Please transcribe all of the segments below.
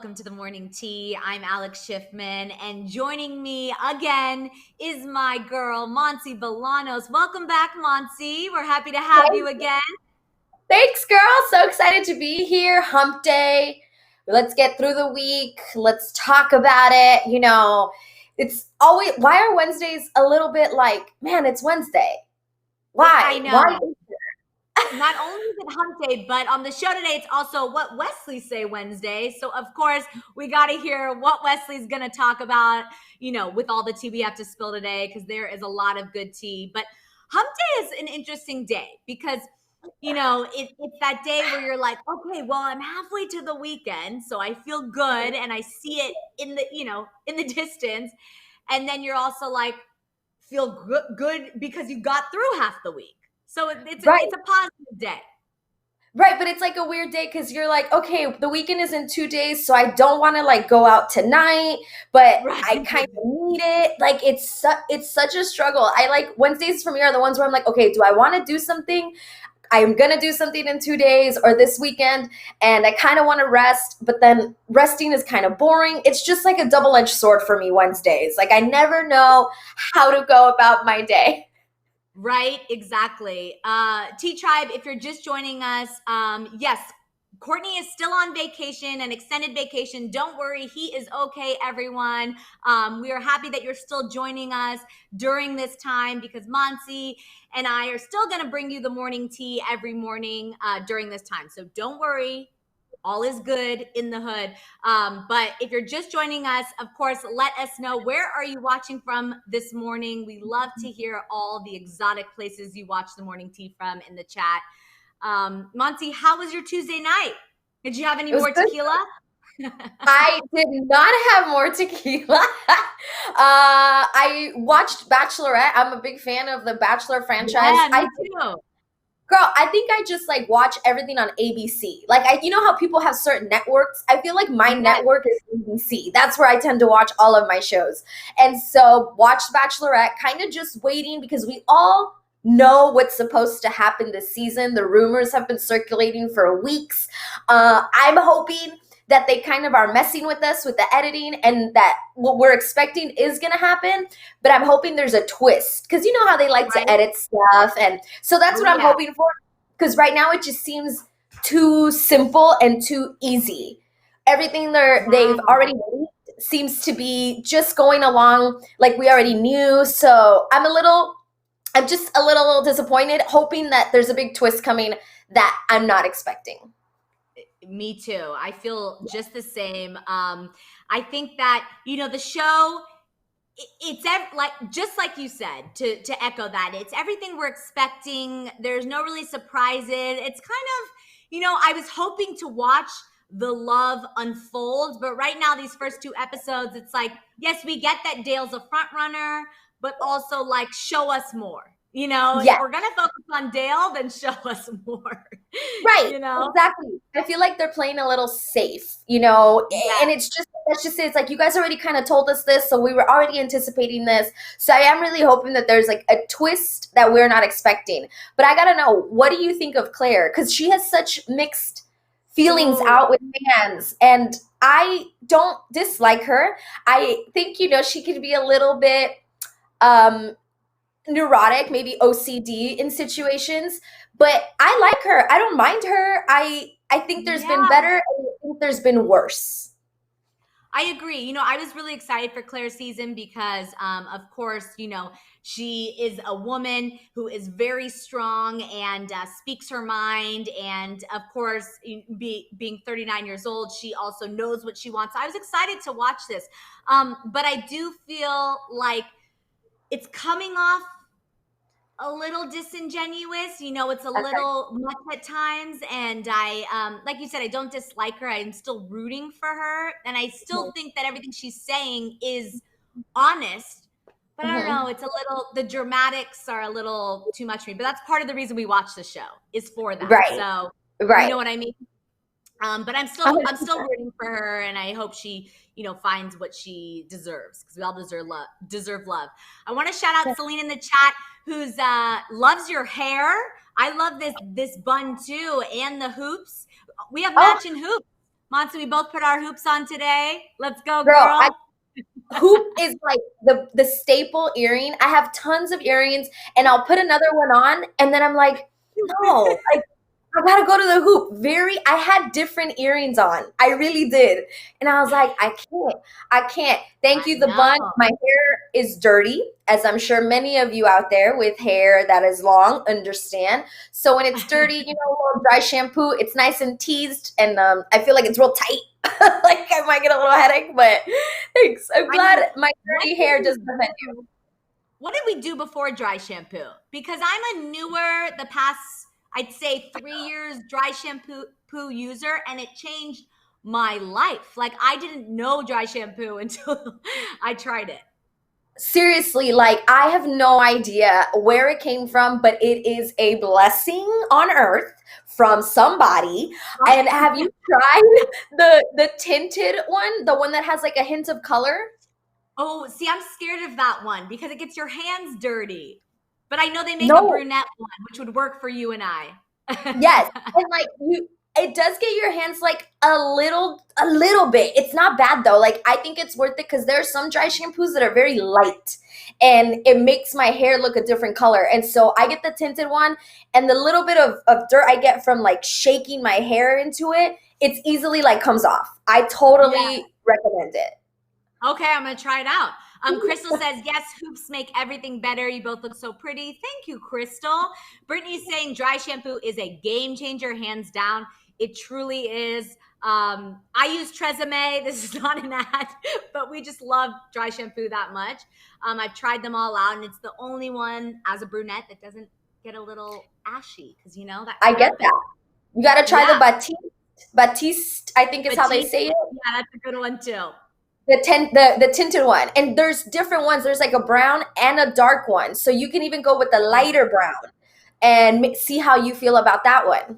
welcome to the Morning Tea. I'm Alex Schiffman, and joining me again is my girl, Monty Bolanos. Welcome back, Monty. We're happy to have you again. Thanks, girl. So excited to be here. Hump day. Let's get through the week. Let's talk about it. It's always, why are Wednesdays a little bit like, man, it's Wednesday? Why? I know. Why? Not only is it hump day, but on the show today, it's also What Wesley Say Wednesday. So, of course, we got to hear what Wesley's going to talk about, with all the tea we have to spill today, because there is a lot of good tea. But hump day is an interesting day because, it's that day where you're like, okay, well, I'm halfway to the weekend, so I feel good and I see it in the distance. And then you're also like, feel good because you got through half the week. So it's a positive day. Right, but it's like a weird day because you're like, okay, the weekend is in 2 days, so I don't want to go out tonight, but I kind of need it. Like it's such a struggle. Wednesdays for me are the ones where I'm like, okay, do I want to do something? I'm going to do something in 2 days or this weekend, and I kind of want to rest, but then resting is kind of boring. It's just like a double-edged sword for me Wednesdays. Like I never know how to go about my day. Right, exactly. T-Tribe, if you're just joining us, yes, Courtney is still on vacation, an extended vacation. Don't worry, he is okay, everyone. We are happy that you're still joining us during this time because Monty and I are still going to bring you the morning tea every morning during this time. So don't worry. All is good in the hood. But if you're just joining us, of course, let us know, where are you watching from this morning? We love to hear all the exotic places you watch the morning tea from in the chat. Monty, how was your Tuesday night? Did you have any more tequila? I did not have more tequila. I watched Bachelorette. I'm a big fan of the Bachelor franchise. Yeah, me too. Girl, I think I just watch everything on ABC. You know how people have certain networks? I feel like my network is ABC. That's where I tend to watch all of my shows. And so watched Bachelorette, kind of just waiting because we all know what's supposed to happen this season. The rumors have been circulating for weeks. I'm hoping that they kind of are messing with us with the editing and that what we're expecting is going to happen. But I'm hoping there's a twist because you know how they like to edit stuff. And so that's what I'm hoping for, because right now it just seems too simple and too easy. Everything they've already leaked seems to be just going along like we already knew. So I'm just a little disappointed, hoping that there's a big twist coming that I'm not expecting. Me too. I feel just the same. I think that, the show, it's just like you said, to echo that, it's everything we're expecting. There's no really surprises. It's kind of, I was hoping to watch the love unfold, but right now, these first 2 episodes, it's like, yes, we get that Dale's a front runner, but also show us more. If we're going to focus on Dale, then show us more. Right. Exactly. I feel like they're playing a little safe, and it's just, let's just say, it's like, you guys already kind of told us this, so we were already anticipating this. So I am really hoping that there's a twist that we're not expecting. But I got to know, what do you think of Claire? Because she has such mixed feelings out with fans, and I don't dislike her. I think, she could be a little bit, neurotic, maybe OCD in situations, but I like her. I don't mind her. I think there's been better, and I think there's been worse. I agree. I was really excited for Claire's season because, of course, she is a woman who is very strong and speaks her mind. And of course, being 39 years old, she also knows what she wants. I was excited to watch this. But I do feel like it's coming off a little disingenuous, it's a little much at times. And I, like you said, I don't dislike her. I'm still rooting for her. And I still think that everything she's saying is honest, but I don't know. It's a little, the dramatics are a little too much for me, but that's part of the reason we watch the show, is for that. Right. So you know what I mean? But I'm still rooting for her, and I hope she, finds what she deserves, because we all deserve love. I want to shout out Selena in the chat, who's loves your hair. I love this bun too, and the hoops. We have matching hoops. Monty, we both put our hoops on today. Let's go, Girl, girl. hoop is like the staple earring. I have tons of earrings and I'll put another one on and then I'm like, no, like I gotta go to the hoop. I had different earrings on. I really did. And I was like, I can't. Thank I you, the bun. know. My hair is dirty, as I'm sure many of you out there with hair that is long understand. So when it's dirty, a little dry shampoo, it's nice and teased, and I feel like it's real tight. Like I might get a little headache, but thanks. I'm glad my dirty hair doesn't offend you. What did we do before dry shampoo? Because I'm a newer, the past, I'd say 3 years dry shampoo user, and it changed my life. Like I didn't know dry shampoo until I tried it. Seriously, like I have no idea where it came from, but it is a blessing on earth from somebody. And have you tried the tinted one, the one that has like a hint of color? Oh, see, I'm scared of that one because it gets your hands dirty. But I know they make a No. brunette one, which would work for you and I. Yes. And like it does get your hands like a little bit. It's not bad though. Like I think it's worth it because there are some dry shampoos that are very light and it makes my hair look a different color. And so I get the tinted one and the little bit of dirt I get from like shaking my hair into it, it's easily like comes off. I totally recommend it. Okay, I'm gonna try it out. Crystal says, yes, hoops make everything better. You both look so pretty. Thank you, Crystal. Brittany's saying dry shampoo is a game changer, hands down. It truly is. I use Tresemme. This is not an ad, but we just love dry shampoo that much. I've tried them all out, and it's the only one as a brunette that doesn't get a little ashy because that. I get that. You got to try the Batiste, I think is how they say it. Yeah, that's a good one too. The tinted one, and there's different ones. There's like a brown and a dark one, so you can even go with the lighter brown and see how you feel about that one.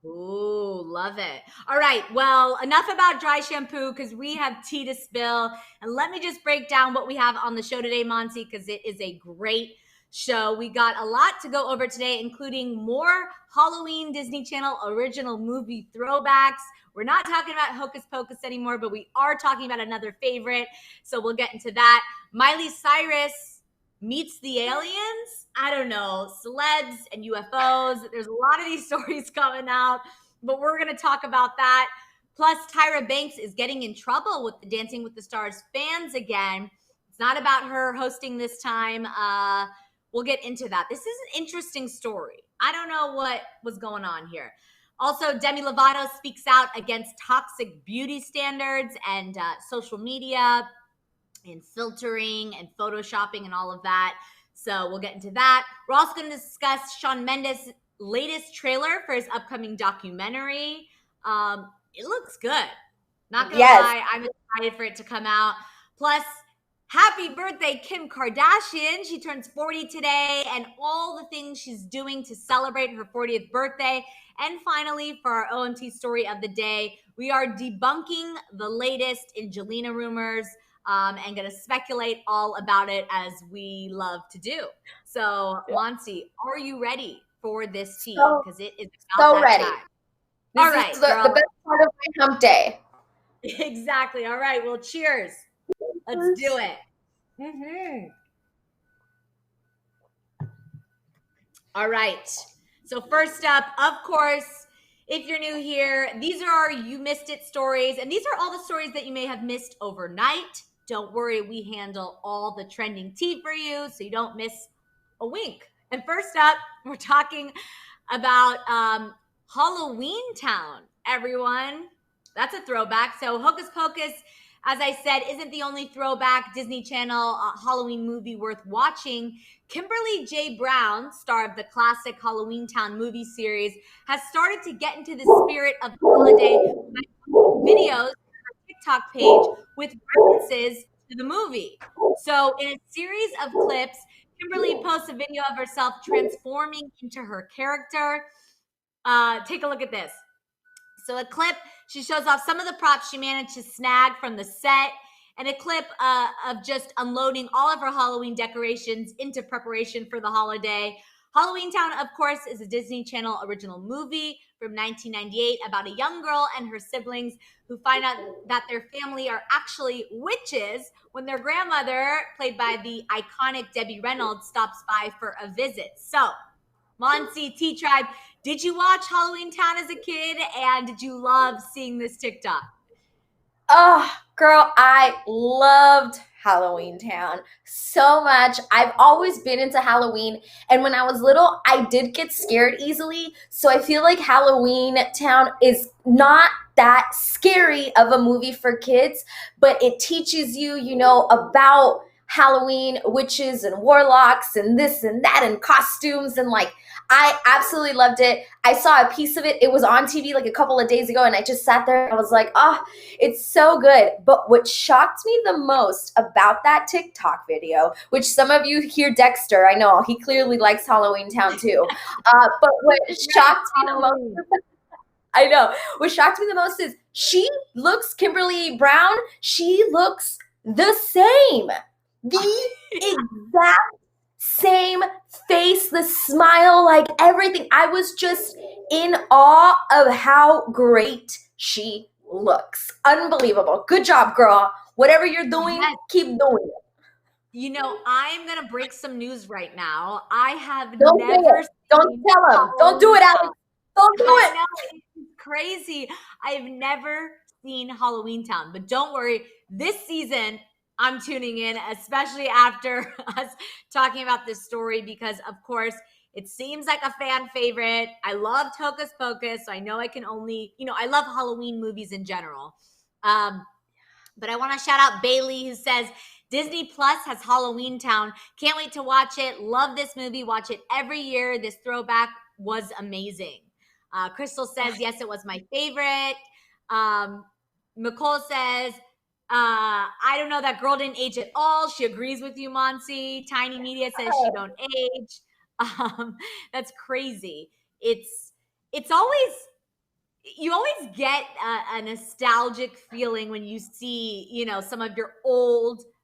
Ooh, love it. All right, well, enough about dry shampoo because we have tea to spill, and let me just break down what we have on the show today, Monty, because it is a great show. We got a lot to go over today, including more Halloween Disney Channel original movie throwbacks. We're not talking about Hocus Pocus anymore, but we are talking about another favorite. So we'll get into that. Miley Cyrus meets the aliens. I don't know, celebs and UFOs. There's a lot of these stories coming out, but we're going to talk about that. Plus, Tyra Banks is getting in trouble with the Dancing with the Stars fans again. It's not about her hosting this time. We'll get into that. This is an interesting story. I don't know what was going on here. Also, Demi Lovato speaks out against toxic beauty standards and social media and filtering and photoshopping and all of that. So we'll get into that. We're also going to discuss Shawn Mendes' latest trailer for his upcoming documentary. It looks good. Not going to lie, I'm excited for it to come out. Plus, happy birthday, Kim Kardashian. She turns 40 today, and all the things she's doing to celebrate her 40th birthday. And finally, for our OMT story of the day, we are debunking the latest in Jelena rumors and going to speculate all about it as we love to do. So, Monty, are you ready for this tea? Because it is about that ready. time. This all right, is the best part of my hump day. Exactly. All right. Well, cheers. Let's do it. Mm-hmm. All right. So first up, of course, if you're new here, these are our You Missed It stories. And these are all the stories that you may have missed overnight. Don't worry, we handle all the trending tea for you so you don't miss a wink. And first up, we're talking about Halloween Town, everyone. That's a throwback. So Hocus Pocus, as I said, isn't the only throwback Disney Channel Halloween movie worth watching. Kimberly J. Brown, star of the classic Halloween Town movie series, has started to get into the spirit of the holiday by videos on her TikTok page with references to the movie. So in a series of clips, Kimberly posts a video of herself transforming into her character. Take a look at this. So a clip, she shows off some of the props she managed to snag from the set, and a clip of just unloading all of her Halloween decorations into preparation for the holiday. Halloween Town, of course, is a Disney Channel original movie from 1998 about a young girl and her siblings who find out that their family are actually witches when their grandmother, played by the iconic Debbie Reynolds, stops by for a visit. So, Monsi, T-Tribe, did you watch Halloween Town as a kid? And did you love seeing this TikTok? Oh, girl, I loved Halloween Town so much. I've always been into Halloween, and when I was little, I did get scared easily. So I feel like Halloween Town is not that scary of a movie for kids, but it teaches you, about Halloween, witches and warlocks and this and that and costumes, and like I absolutely loved it. I saw a piece of it. It was on TV like a couple of days ago, and I just sat there and I was like, oh, it's so good. But what shocked me the most about that TikTok video, which some of you hear Dexter, I know he clearly likes Halloween Town too. But what shocked me the most, I know, what shocked me the most is Kimberly Brown, she looks the same. The exact same face, the smile, like everything. I was just in awe of how great she looks. Unbelievable. Good job, girl. Whatever you're doing, keep doing it. I'm going to break some news right now. I have Don't never Don't tell him. Don't do it, Alex. Don't do it. Know, it's crazy. I've never seen Halloween Town, but don't worry. This season, I'm tuning in, especially after us talking about this story, because of course it seems like a fan favorite. I loved Hocus Pocus, so I know I can only, I love Halloween movies in general. But I want to shout out Bailey, who says Disney Plus has Halloween Town. Can't wait to watch it. Love this movie. Watch it every year. This throwback was amazing. Crystal says, yes, it was my favorite. Nicole says, I don't know, that girl didn't age at all. She agrees with you, Monsi. Tiny Media says she don't age. That's crazy. It's always, you always get a nostalgic feeling when you see, some of your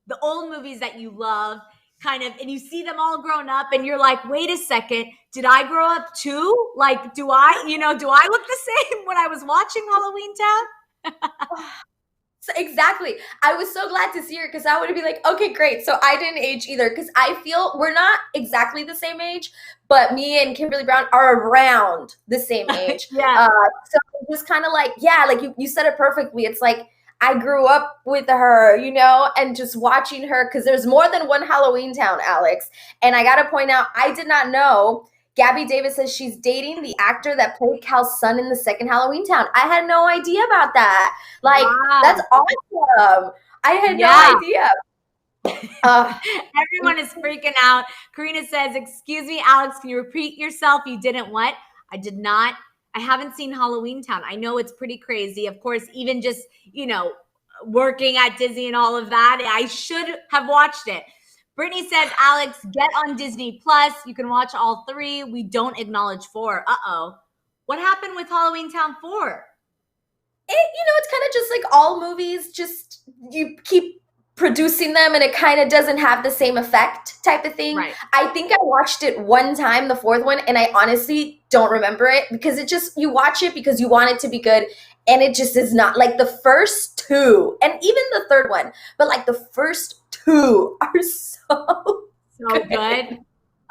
the old movies that you love kind of, and you see them all grown up and you're like, wait a second, did I grow up too? Like, do I look the same when I was watching Halloween Town? So exactly. I was so glad to see her because I would be like, okay, great. So I didn't age either because I feel we're not exactly the same age, but me and Kimberly Brown are around the same age. Yeah. So just kind of like, yeah, like you said it perfectly. It's like I grew up with her, and just watching her because there's more than one Halloween Town, Alex. And I got to point out, I did not know Gabby Davis says she's dating the actor that played Cal's son in the second Halloween Town. I had no idea about that. Like, wow. That's awesome. I had no idea. Everyone is freaking out. Karina says, excuse me, Alex, can you repeat yourself? You didn't what? I did not. I haven't seen Halloween Town. I know it's pretty crazy. Of course, even just, working at Disney and all of that, I should have watched it. Brittany says, Alex, get on Disney Plus. You can watch all 3. We don't acknowledge 4. Uh-oh. What happened with Halloween Town 4? It's kind of just like all movies, just you keep producing them and it kind of doesn't have the same effect type of thing. Right. I think I watched it one time, the 4th one, and I honestly don't remember it because you watch it because you want it to be good. And it just is not. Like the first 2 and even the 3rd one, but like the first 2 are so good.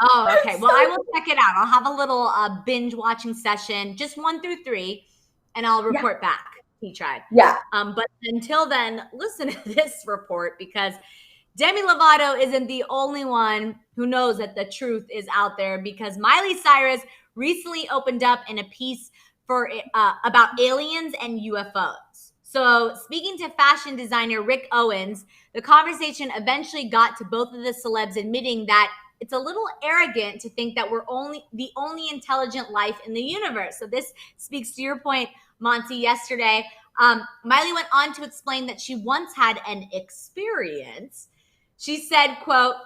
Oh, okay. Well, I will check it out. I'll have a little binge watching session, just 1 through 3, and I'll report back. He tried. Yeah. But until then, listen to this report because Demi Lovato isn't the only one who knows that the truth is out there because Miley Cyrus recently opened up in a piece about aliens and UFOs. So speaking to fashion designer Rick Owens, the conversation eventually got to both of the celebs admitting that it's a little arrogant to think that we're the only intelligent life in the universe. So this speaks to your point, Monty, yesterday. Miley went on to explain that she once had an experience. She said, quote,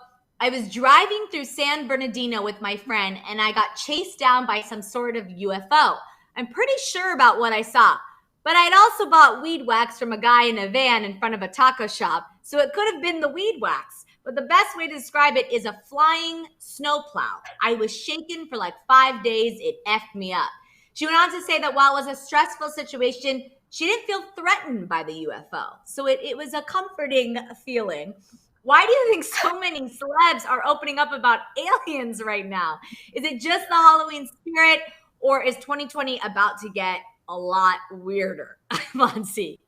I was driving through San Bernardino with my friend and I got chased down by some sort of UFO. I'm pretty sure about what I saw, but I'd also bought weed wax from a guy in a van in front of a taco shop, so it could have been the weed wax. But the best way to describe it is a flying snowplow. I was shaken for like 5 days. It effed me up. She went on to say that while it was a stressful situation, she didn't feel threatened by the UFO. So it was a comforting feeling. Why do you think so many celebs are opening up about aliens right now? Is it just the Halloween spirit, or is 2020 about to get a lot weirder? Monsi.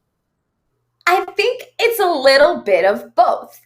I think it's a little bit of both.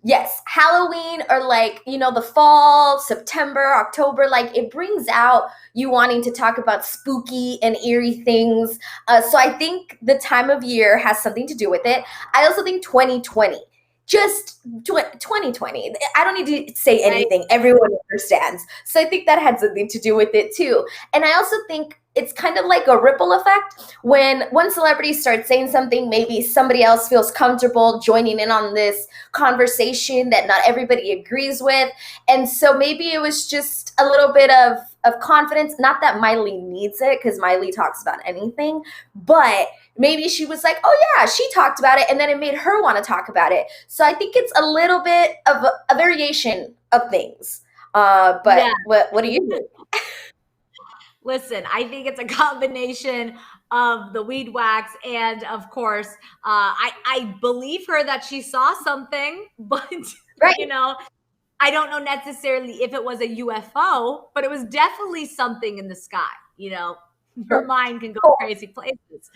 Yes, Halloween or like, the fall, September, October, like it brings out you wanting to talk about spooky and eerie things. So I think the time of year has something to do with it. I also think 2020, just 2020. I don't need to say anything. Everyone understands. So I think that had something to do with it too. And I also think it's kind of like a ripple effect. When one celebrity starts saying something, maybe somebody else feels comfortable joining in on this conversation that not everybody agrees with. And so maybe it was just a little bit of confidence. Not that Miley needs it, because Miley talks about anything, but maybe she was like, oh yeah, she talked about it, and then it made her want to talk about it. So I think it's a little bit of a variation of things. But yeah. What do you think? Listen, I think it's a combination of the weed wax and, of course, I believe her that she saw something, but right. I don't know necessarily if it was a UFO, but it was definitely something in the sky. Her mind can go crazy places.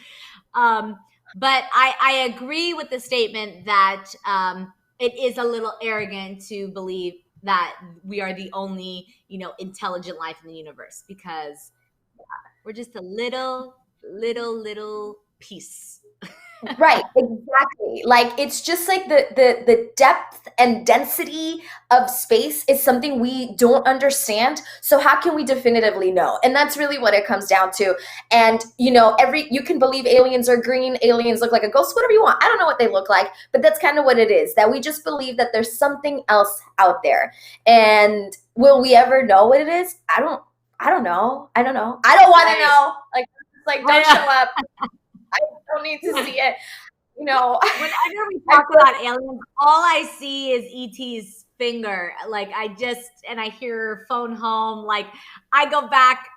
But I agree with the statement that it is a little arrogant to believe that we are the only, intelligent life in the universe, because we're just a little piece. Right, exactly. Like it's just like the depth and density of space is something we don't understand. So how can we definitively know? And that's really what it comes down to. And you can believe aliens are green, aliens look like a ghost, whatever you want. I don't know what they look like, but that's kind of what it is. That we just believe that there's something else out there. And will we ever know what it is? I don't know. I don't want to know. Like don't show up. I don't need to see it. Whenever we talk about aliens, all I see is E.T.'s finger. Like and I hear her phone home. Like I go back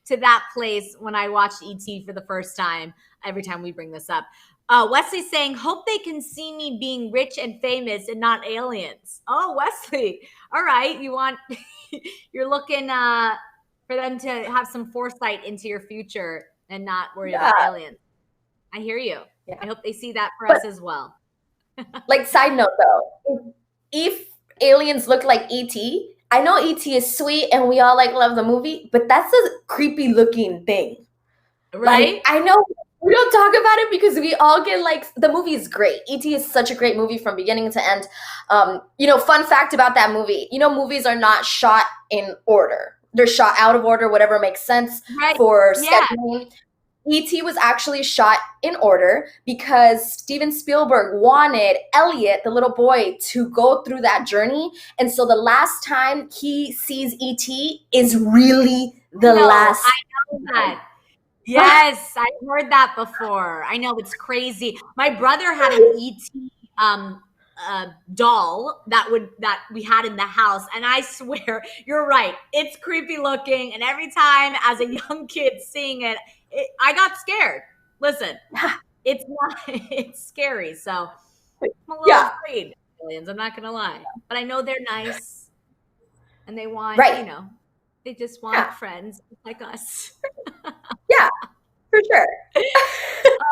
to that place when I watched E.T. for the first time. Every time we bring this up, Wesley's saying, "Hope they can see me being rich and famous and not aliens." Oh, Wesley, all right. You're looking for them to have some foresight into your future and not worry about aliens. I hear you. Yeah. I hope they see that for us as well. Like side note though, if aliens look like E.T., I know E.T. is sweet and we all love the movie, but that's a creepy looking thing. Right? Like, I know we don't talk about it because we all get the movie is great. E.T. is such a great movie from beginning to end. Fun fact about that movie, movies are not shot in order. They're shot out of order, whatever makes sense for scheduling. E.T. was actually shot in order because Steven Spielberg wanted Elliot, the little boy, to go through that journey. And so the last time he sees E.T. is really the last. I know that. Yes, I've heard that before. I know, it's crazy. My brother had an E.T. Doll that we had in the house, and I swear you're right, it's creepy looking, and every time as a young kid seeing it, I got scared. Listen, it's scary, so I'm a little afraid of aliens, I'm not gonna lie, but I know they're nice and they want they just want friends like us. Yeah, for sure.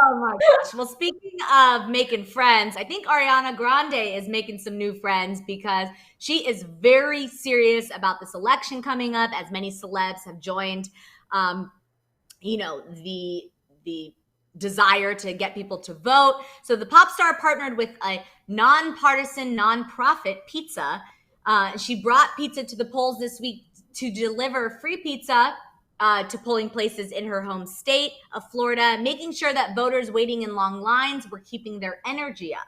Oh my gosh. Well, speaking of making friends, I think Ariana Grande is making some new friends because she is very serious about this election coming up, as many celebs have joined, the desire to get people to vote. So the pop star partnered with a nonpartisan nonprofit pizza. She brought pizza to the polls this week to deliver free pizza to polling places in her home state of Florida, making sure that voters waiting in long lines were keeping their energy up.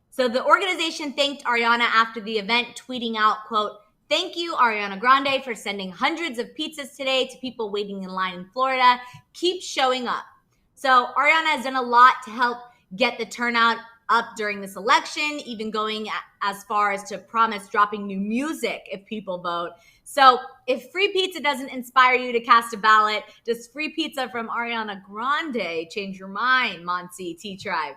So the organization thanked Ariana after the event, tweeting out, quote, "Thank you, Ariana Grande, for sending hundreds of pizzas today to people waiting in line in Florida. Keep showing up." So Ariana has done a lot to help get the turnout up during this election, even going as far as to promise dropping new music if people vote. So if free pizza doesn't inspire you to cast a ballot, does free pizza from Ariana Grande change your mind, Monsi T Tribe?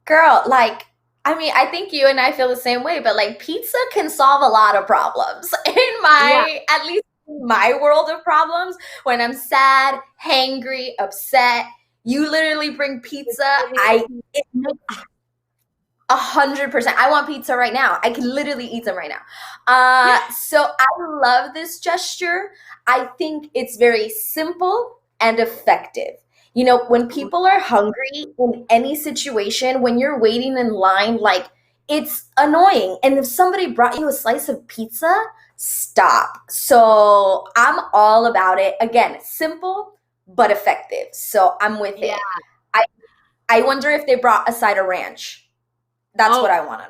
Girl, like, I mean, I think you and I feel the same way, but like pizza can solve a lot of problems Yeah. at least in my world of problems. When I'm sad, hangry, upset, you literally bring pizza. It makes 100%. I want pizza right now. I can literally eat them right now. So I love this gesture. I think it's very simple and effective. You know, when people are hungry in any situation, when you're waiting in line, like it's annoying. And if somebody brought you a slice of pizza, stop. So I'm all about it. Again, simple but effective. So I'm with Yeah. it. I I wonder if they brought a side of ranch. That's what I Oh, want to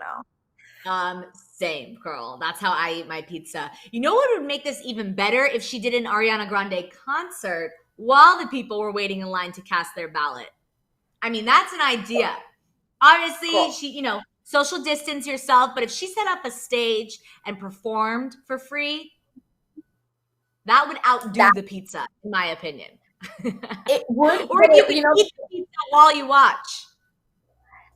know. same girl. That's how I eat my pizza. You know what would make this even better? If she did an Ariana Grande concert while the people were waiting in line to cast their ballot. I mean, that's an idea. Obviously, Cool. social distance yourself, but if she set up a stage and performed for free, that would outdo That the pizza, in my opinion. it would, Or but if you could you know, eat the pizza while you watch.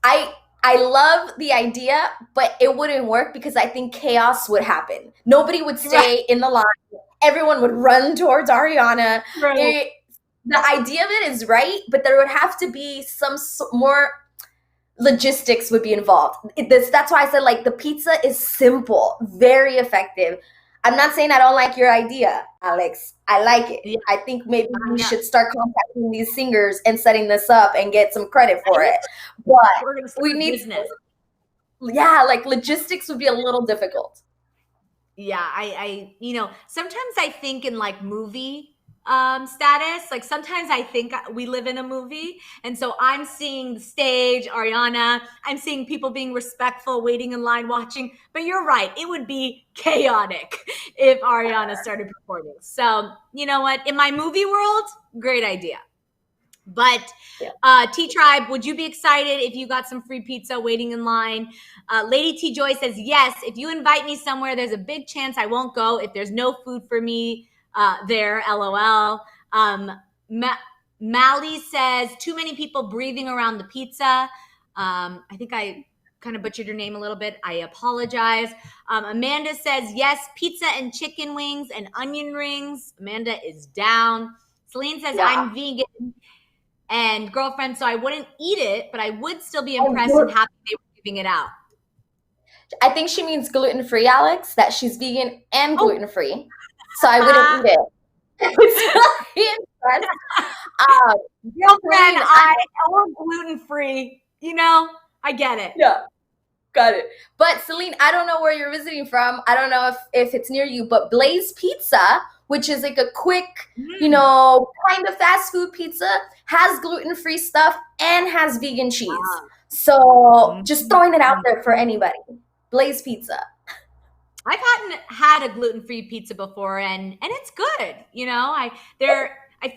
I I love the idea, but it wouldn't work because I think chaos would happen. Nobody would Right. stay in the line. Everyone would run towards Ariana. True. It, the idea of it is right, but there would have to be some more logistics would be involved. That's why I said like the pizza is simple, very effective. I'm not saying I don't like your idea, Alex. I like it. Yeah, I think maybe I we know. should start contacting these singers and setting this up and get some credit I for think it. But we're gonna start we a need, business. yeah, like logistics would be a little difficult. Yeah, sometimes I think in like movie status, like sometimes I think we live in a movie, and so I'm seeing the stage, Ariana, I'm seeing people being respectful, waiting in line, watching. But you're right, it would be chaotic if Ariana started performing. So you know what? In my movie world, great idea. But Yeah. T Tribe, would you be excited if you got some free pizza waiting in line? Lady T Joy says, yes, if you invite me somewhere, there's a big chance I won't go if there's no food for me there, LOL. Mally says, too many people breathing around the pizza. I think I kind of butchered your name a little bit. I apologize. Amanda says, yes, pizza and chicken wings and onion rings. Amanda is down. Celine says, Yeah. I'm vegan and girlfriend, so I wouldn't eat it, but I would still be impressed and happy they were giving it out. I think she means gluten free, Alex, that she's vegan and Oh, gluten free. So I wouldn't eat it. I would still be impressed. girlfriend, Celine, I want gluten free. I get it. yeah. Got it. But Celine, I don't know where you're visiting from. I don't know if it's near you, but Blaze Pizza, which is like a quick, kind of fast food pizza, has gluten-free stuff and has vegan cheese. So just throwing it out there for anybody. Blaze Pizza. I've had a gluten-free pizza before, and it's good. I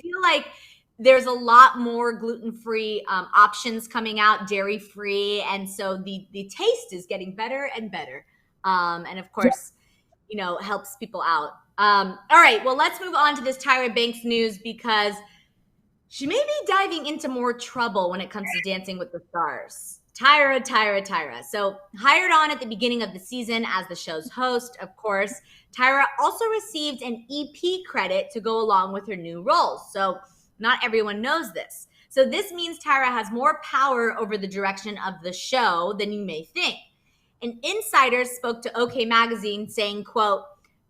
feel like there's a lot more gluten-free options coming out, dairy-free, and so the taste is getting better and better. And of course, helps people out. All right, well, let's move on to this Tyra Banks news because she may be diving into more trouble when it comes to Dancing with the Stars. Tyra. So, hired on at the beginning of the season as the show's host, of course, Tyra also received an EP credit to go along with her new roles. So, not everyone knows this. So, this means Tyra has more power over the direction of the show than you may think. An insider spoke to OK Magazine saying, quote,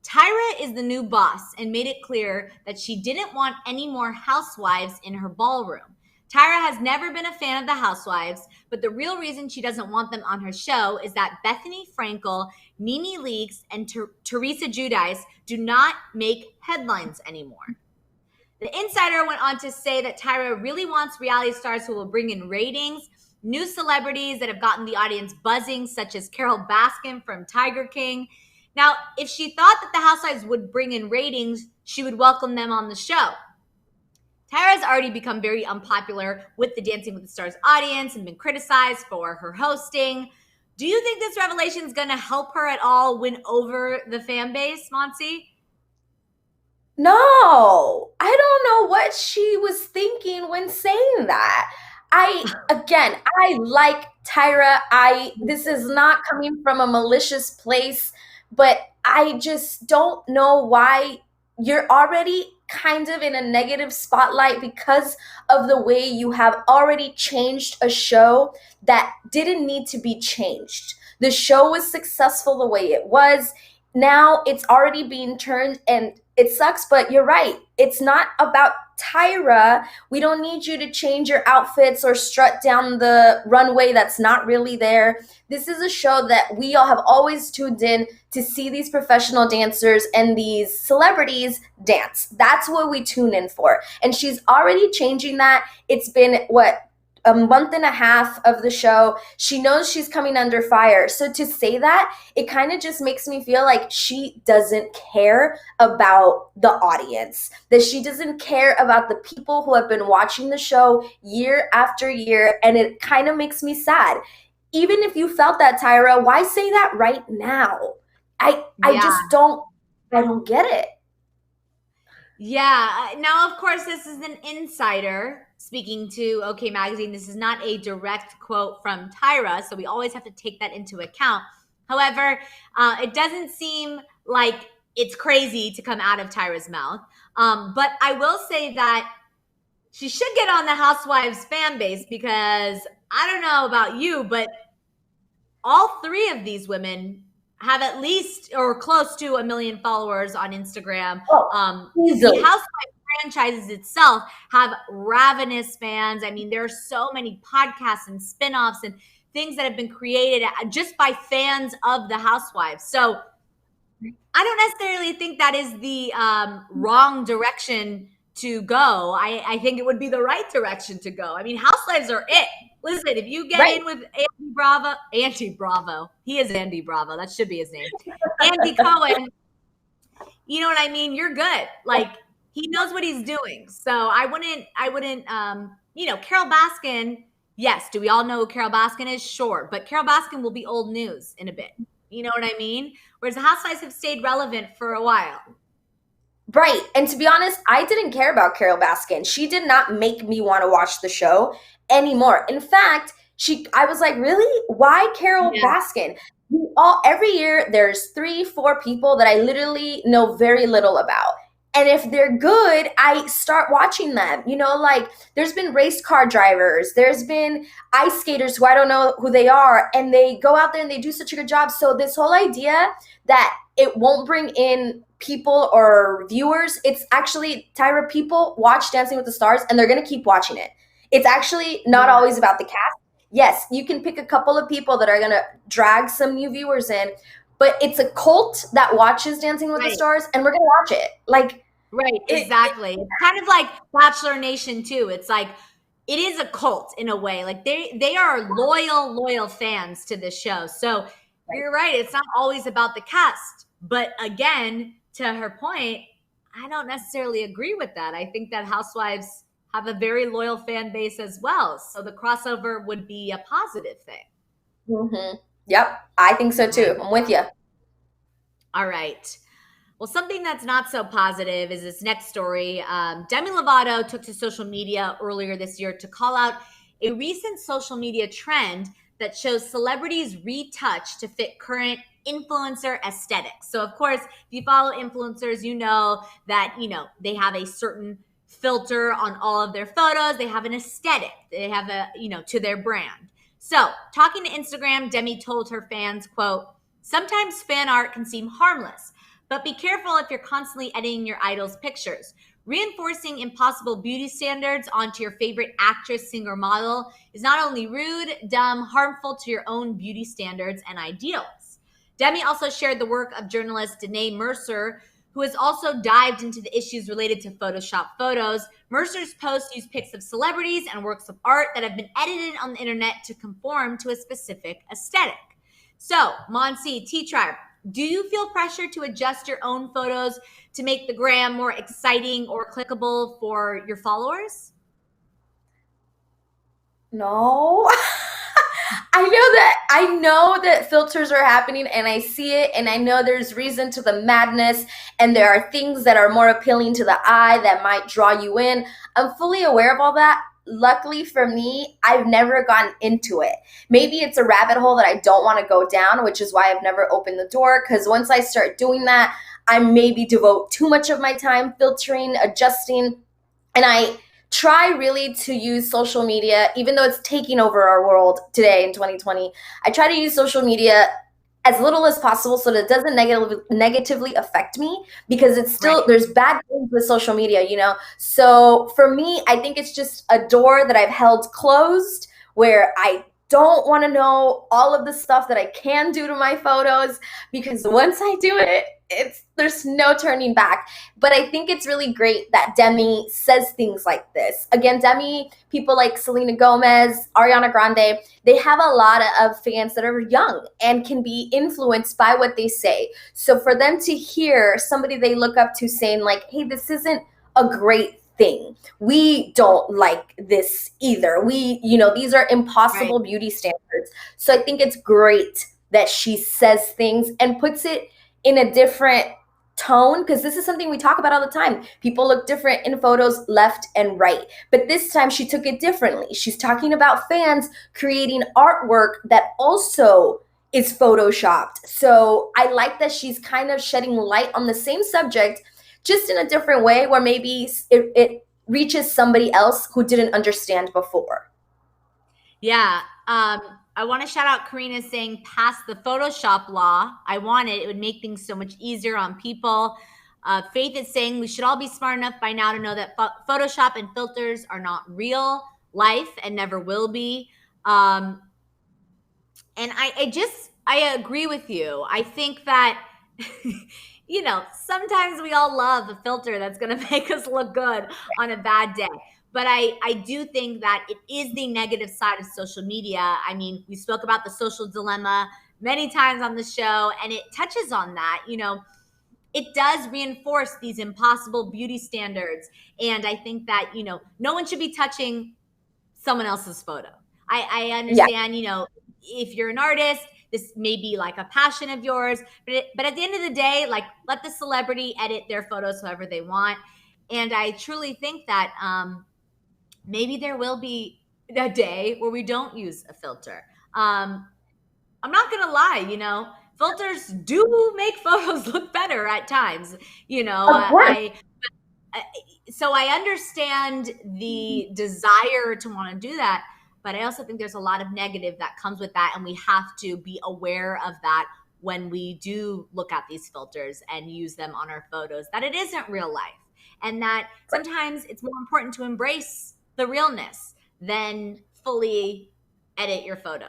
Tyra is the new boss and made it clear that she didn't want any more housewives in her ballroom. Tyra has never been a fan of the housewives, but the real reason she doesn't want them on her show is that Bethany Frankel, Nene Leakes, and Teresa Giudice do not make headlines anymore. The insider went on to say that Tyra really wants reality stars who will bring in ratings, new celebrities that have gotten the audience buzzing, such as Carol Baskin from Tiger King. Now, if she thought that the housewives would bring in ratings, she would welcome them on the show. Tyra's already become very unpopular with the Dancing with the Stars audience and been criticized for her hosting. Do you think this revelation is going to help her at all win over the fan base, Monsi? No, I don't know what she was thinking when saying that. I like Tyra. This is not coming from a malicious place, but I just don't know why you're already kind of in a negative spotlight because of the way you have already changed a show that didn't need to be changed. The show was successful the way it was. Now it's already being turned, and it sucks, but you're right. It's not about Tyra. We don't need you to change your outfits or strut down the runway that's not really there. This is a show that we all have always tuned in to see these professional dancers and these celebrities dance. That's what we tune in for. And she's already changing that. It's been, what, a month and a half of the show. She knows she's coming under fire. So to say that, it kind of just makes me feel like she doesn't care about the audience, that she doesn't care about the people who have been watching the show year after year. And it kind of makes me sad. Even if you felt that, Tyra, why say that right now? I just I don't get it. Yeah. Now, of course, this is an insider speaking to OK Magazine. This is not a direct quote from Tyra, so we always have to take that into account. However, it doesn't seem like it's crazy to come out of Tyra's mouth. But I will say that she should get on the Housewives fan base, because I don't know about you, but all three of these women have at least or close to 1 million followers on Instagram. The Housewives franchises itself have ravenous fans. I mean, there are so many podcasts and spinoffs and things that have been created just by fans of the Housewives. So I don't necessarily think that is the wrong direction to go. I think it would be the right direction to go. I mean, Housewives are it. Listen, if you get in with Andy Bravo, he is Andy Bravo. That should be his name. Andy Cohen, you know what I mean? You're good. Like, he knows what he's doing. So I wouldn't, Carole Baskin, yes. Do we all know who Carole Baskin is? Sure. But Carole Baskin will be old news in a bit. You know what I mean? Whereas the Housewives have stayed relevant for a while. Right. And to be honest, I didn't care about Carole Baskin. She did not make me want to watch the show anymore. In fact, I was like, really? Why Carole Baskin? Every year there's 3-4 people that I literally know very little about. And if they're good, I start watching them. Like, there's been race car drivers, there's been ice skaters who I don't know who they are, and they go out there and they do such a good job. So this whole idea that it won't bring in people or viewers, it's actually, Tyra, people watch Dancing with the Stars and they're going to keep watching it. It's actually not always about the cast. Yes, you can pick a couple of people that are going to drag some new viewers in, but it's a cult that watches Dancing with the Stars, and we're going to watch it. Like, right, exactly. It's kind of like Bachelor Nation too. It's like, it is a cult in a way. Like, they are loyal fans to this show. So you're right. It's not always about the cast. But again, to her point, I don't necessarily agree with that. I think that Housewives have a very loyal fan base as well. So the crossover would be a positive thing. Mm-hmm. Yep, I think so too. I'm with you. All right. Well, something that's not so positive is this next story. Demi Lovato took to social media earlier this year to call out a recent social media trend that shows celebrities retouch to fit current influencer aesthetics. So, of course, if you follow influencers, you know that, they have a certain filter on all of their photos. They have an aesthetic. They have to their brand. So, talking to Instagram, Demi told her fans, quote, "Sometimes fan art can seem harmless, but be careful if you're constantly editing your idol's pictures. Reinforcing impossible beauty standards onto your favorite actress, singer, model is not only rude, dumb, harmful to your own beauty standards and ideals." Demi also shared the work of journalist Danae Mercer, who has also dived into the issues related to Photoshop photos. Mercer's posts use pics of celebrities and works of art that have been edited on the internet to conform to a specific aesthetic. So, Monsi, T-Tribe, do you feel pressure to adjust your own photos to make the gram more exciting or clickable for your followers? No. I know that filters are happening and I see it and I know there's reason to the madness and there are things that are more appealing to the eye that might draw you in. I'm fully aware of all that. Luckily for me, I've never gotten into it. Maybe it's a rabbit hole that I don't want to go down, which is why I've never opened the door, because once I start doing that, I maybe devote too much of my time filtering, adjusting, and I try really to use social media, even though it's taking over our world today in 2020. I try to use social media as little as possible so that it doesn't negatively affect me, because it's still, Right. there's bad things with social media, you know? So for me, I think it's just a door that I've held closed where I don't want to know all of the stuff that I can do to my photos, because once I do it, there's no turning back. But I think it's really great that Demi says things like this. Again, Demi, people like Selena Gomez, Ariana Grande, they have a lot of fans that are young and can be influenced by what they say. So for them to hear somebody they look up to saying like, hey, this isn't a great thing. We don't like this either. These are Right. impossible beauty standards. So I think it's great that she says things and puts it in a different tone, because this is something we talk about all the time. People look different in photos left and right. But this time she took it differently. She's talking about fans creating artwork that also is photoshopped. So I like that she's kind of shedding light on the same subject, just in a different way, where maybe it reaches somebody else who didn't understand before. Yeah. I want to shout out Karina saying, pass the Photoshop law. I want it. It would make things so much easier on people. Faith is saying we should all be smart enough by now to know that Photoshop and filters are not real life and never will be. And I agree with you. I think that, sometimes we all love a filter that's going to make us look good on a bad day. But I do think that it is the negative side of social media. I mean, we spoke about the social dilemma many times on the show, and it touches on that. It does reinforce these impossible beauty standards. And I think that, no one should be touching someone else's photo. I Yeah, understand, if you're an artist, this may be like a passion of yours, but at the end of the day, like, let the celebrity edit their photos however they want. And I truly think that maybe there will be a day where we don't use a filter. I'm not gonna lie, filters do make photos look better at times. of course. I so I understand the desire to want to do that, but I also think there's a lot of negative that comes with that, and we have to be aware of that when we do look at these filters and use them on our photos, that it isn't real life, and that sometimes it's more important to embrace the realness than fully edit your photo.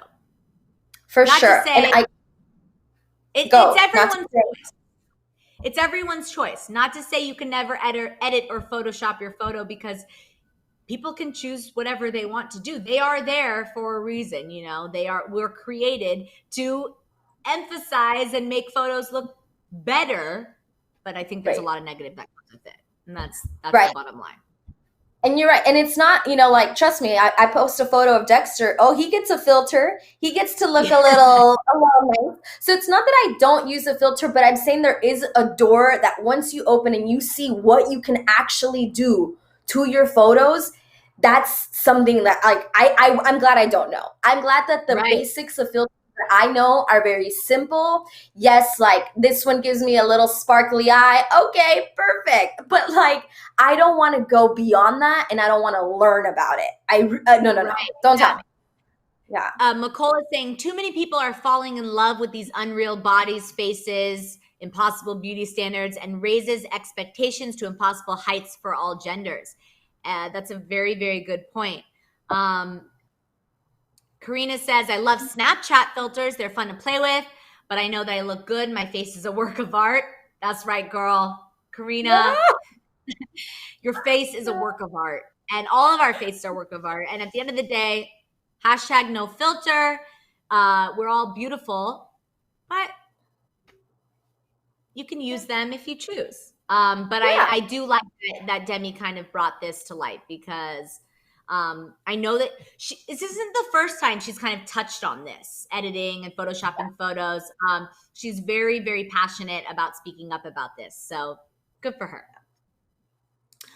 For Not to sure. And say I it's go, not to everyone's say, choice. It's everyone's choice. Not to say you can never edit or Photoshop your photo, because people can choose whatever they want to do. They are there for a reason, we're created to emphasize and make photos look better. But I think there's a right, lot of negative that comes with it. And that's the right. bottom line. And you're right. And it's not, like, trust me, I post a photo of Dexter. Oh, he gets a filter. He gets to look Yeah. a little nice. So it's not that I don't use a filter, but I'm saying there is a door that once you open and you see what you can actually do to your photos, that's something that, like, I'm glad I don't know. I'm glad that the Right. basics of filters that I know are very simple. Yes, like, this one gives me a little sparkly eye. Okay, perfect. But like, I don't want to go beyond that, and I don't want to learn about it. No. Right. Don't tell Yeah. me. Yeah, McCall is saying too many people are falling in love with these unreal bodies, faces, impossible beauty standards, and raises expectations to impossible heights for all genders. That's a very, very good point. Karina says, I love Snapchat filters. They're fun to play with, but I know that I look good. My face is a work of art. That's right, girl. Karina, your face is a work of art. And all of our faces are work of art. And at the end of the day, hashtag no filter. We're all beautiful, but you can use them if you choose. But Yeah. I do like that Demi kind of brought this to light because I know that this isn't the first time she's kind of touched on this, editing and photoshopping photos. She's very, very passionate about speaking up about this. So good for her.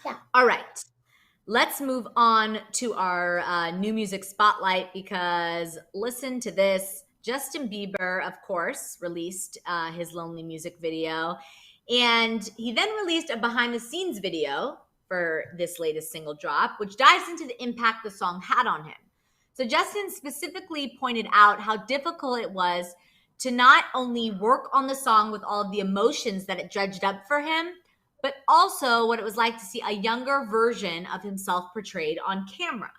Yeah. All right. Let's move on to our new music spotlight because listen to this. Justin Bieber, of course, released his Lonely music video. And he then released a behind the scenes video for this latest single drop, which dives into the impact the song had on him. So Justin specifically pointed out how difficult it was to not only work on the song with all of the emotions that it dredged up for him, but also what it was like to see a younger version of himself portrayed on camera.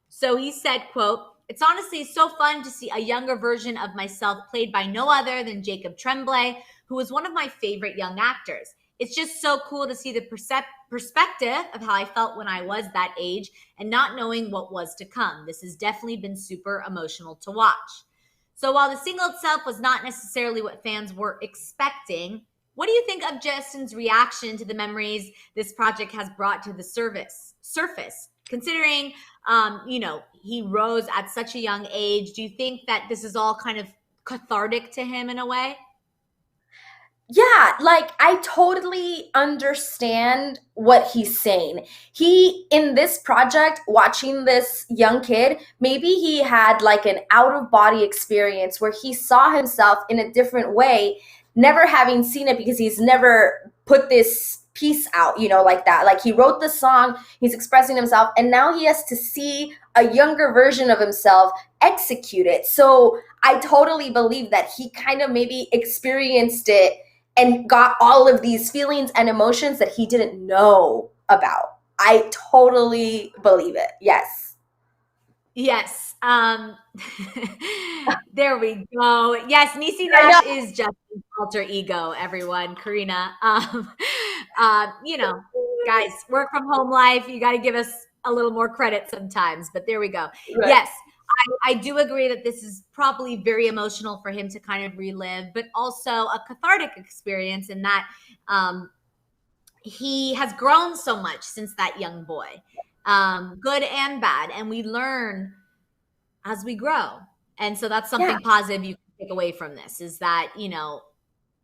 So he said, quote, "It's honestly so fun to see a younger version of myself played by no other than Jacob Tremblay, who was one of my favorite young actors. It's just so cool to see the perspective of how I felt when I was that age and not knowing what was to come. This has definitely been super emotional to watch." So while the single itself was not necessarily what fans were expecting, what do you think of Justin's reaction to the memories this project has brought to the surface? Considering, he rose at such a young age, do you think that this is all kind of cathartic to him in a way? Yeah, like I totally understand what he's saying. He, in this project, watching this young kid, maybe he had like an out of body experience where he saw himself in a different way, never having seen it because he's never put this piece out, like that. Like he wrote the song, he's expressing himself, and now he has to see a younger version of himself execute it. So I totally believe that he kind of maybe experienced it and got all of these feelings and emotions that he didn't know about. I totally believe it. Yes. Yes. There we go. Yes, Niecy Nash is Justin's alter ego, everyone. Karina. Guys, work from home life. You got to give us a little more credit sometimes, but there we go. Right. Yes. I do agree that this is probably very emotional for him to kind of relive, but also a cathartic experience in that he has grown so much since that young boy, good and bad. And we learn as we grow. And so that's something positive you can take away from this is that,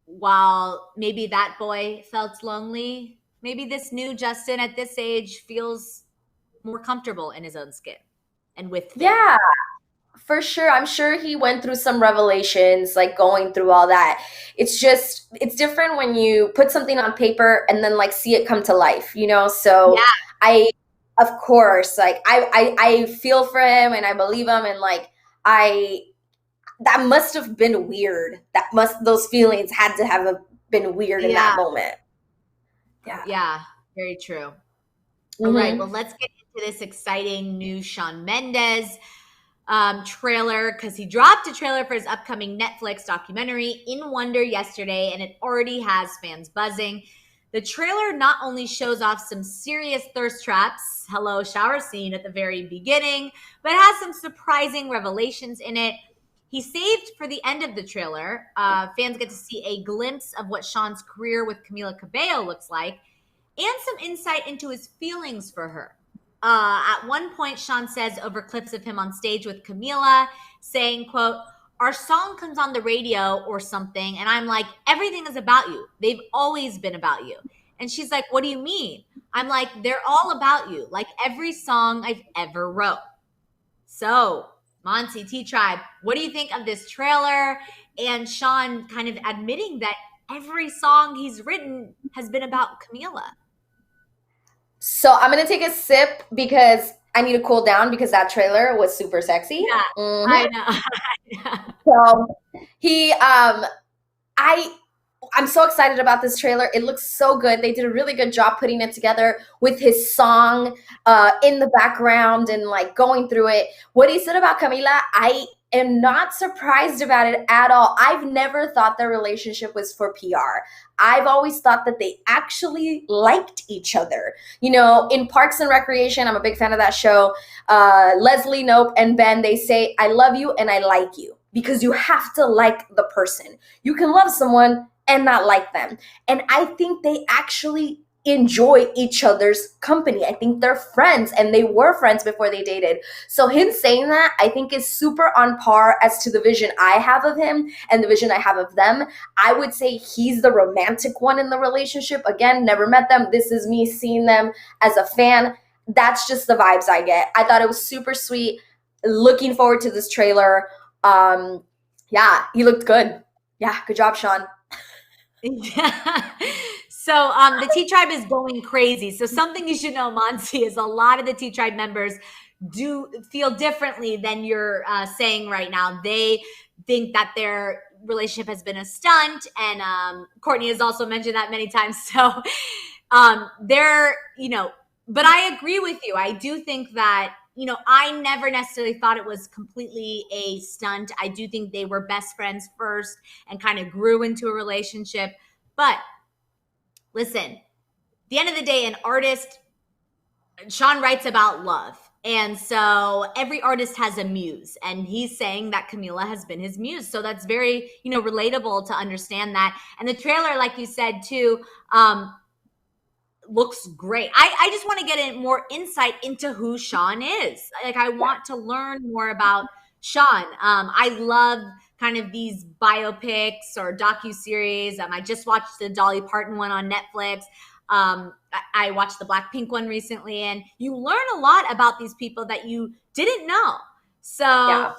while maybe that boy felt lonely, maybe this new Justin at this age feels more comfortable in his own skin and with things. Yeah, for sure. I'm sure he went through some revelations, like going through all that. It's different when you put something on paper and then like see it come to life, So yeah. Of course, like I feel for him and I believe him, and like that must have been weird. Those feelings had to have been weird in that moment. Yeah, very true. All right, well, let's get into this exciting new Shawn Mendes trailer, because he dropped a trailer for his upcoming Netflix documentary In Wonder yesterday, and it already has fans buzzing. The trailer not only shows off some serious thirst traps, hello shower scene at the very beginning, but has some surprising revelations in it. He saved for the end of the trailer. Fans get to see a glimpse of what Shawn's career with Camila Cabello looks like, and some insight into his feelings for her. At one point, Shawn says over clips of him on stage with Camila saying, quote, "Our song comes on the radio or something, and I'm like, everything is about you. They've always been about you." And she's like, "What do you mean?" I'm like, "They're all about you, like every song I've ever wrote." So, Monty, T-Tribe, what do you think of this trailer and Shawn kind of admitting that every song he's written has been about Camila? So I'm going to take a sip because I need to cool down because that trailer was super sexy. Yeah, I know. So I'm so excited about this trailer. It looks so good. They did a really good job putting it together with his song in the background and like going through it. What he said about Camila, I am not surprised about it at all. I've never thought their relationship was for PR. I've always thought that they actually liked each other. In Parks and Recreation, I'm a big fan of that show. Leslie Knope and Ben, they say, "I love you and I like you," because you have to like the person. You can love someone and not like them. And I think they actually enjoy each other's company. I think they're friends, and they were friends before they dated. So him saying that, I think, is super on par as to the vision I have of him and the vision I have of them. I would say he's the romantic one in the relationship. Again, never met them. This is me seeing them as a fan. That's just the vibes I get. I thought it was super sweet. Looking forward to this trailer. Yeah, he looked good. Yeah, good job, Sean. Yeah. So the T Tribe is going crazy. So something you should know, Monty, is a lot of the T Tribe members do feel differently than you're saying right now. They think that their relationship has been a stunt, and Courtney has also mentioned that many times. So they're, but I agree with you. I do think that, I never necessarily thought it was completely a stunt. I do think they were best friends first and kind of grew into a relationship. But listen, at the end of the day, an artist, Sean writes about love. And so every artist has a muse, and he's saying that Camila has been his muse. So that's very, relatable to understand that. And the trailer, like you said too, looks great. I just want to get in more insight into who Sean is. Like, I want to learn more about Sean. I love kind of these biopics or docuseries. I just watched the Dolly Parton one on Netflix. I watched the Blackpink one recently, and you learn a lot about these people that you didn't know. So Yeah.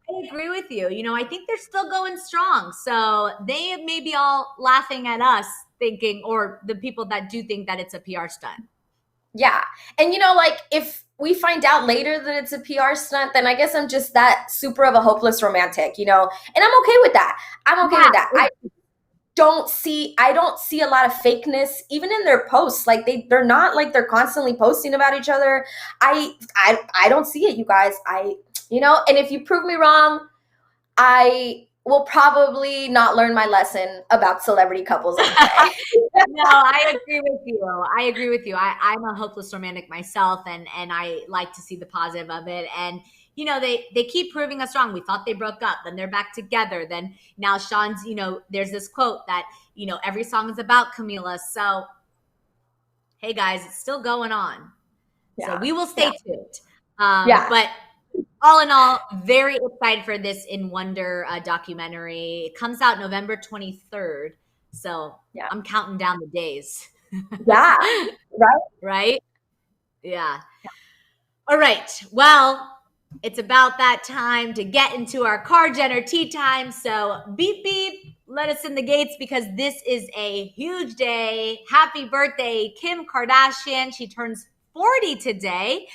I agree with you. I think they're still going strong. So they may be all laughing at us thinking, or the people that do think that it's a PR stunt. Yeah. And like, if we find out later that it's a PR stunt, then I guess I'm just that super of a hopeless romantic, and I'm okay with that. I'm okay with that. I don't see a lot of fakeness even in their posts. Like, they're not like they're constantly posting about each other. I don't see it, you guys. And if you prove me wrong, I will probably not learn my lesson about celebrity couples anyway. No, I agree with you. I'm a hopeless romantic myself, and I like to see the positive of it. And they keep proving us wrong. We thought they broke up, then they're back together. Then now Sean's, there's this quote that, every song is about Camila. So, hey guys, it's still going on. Yeah. So we will stay tuned. But all in all, very excited for this In Wonder documentary. It comes out November 23rd. So I'm counting down the days. Yeah. Right? Yeah. All right. Well, it's about that time to get into our car Jenner tea time. So beep, beep, let us in the gates, because this is a huge day. Happy birthday, Kim Kardashian. She turns 40 today.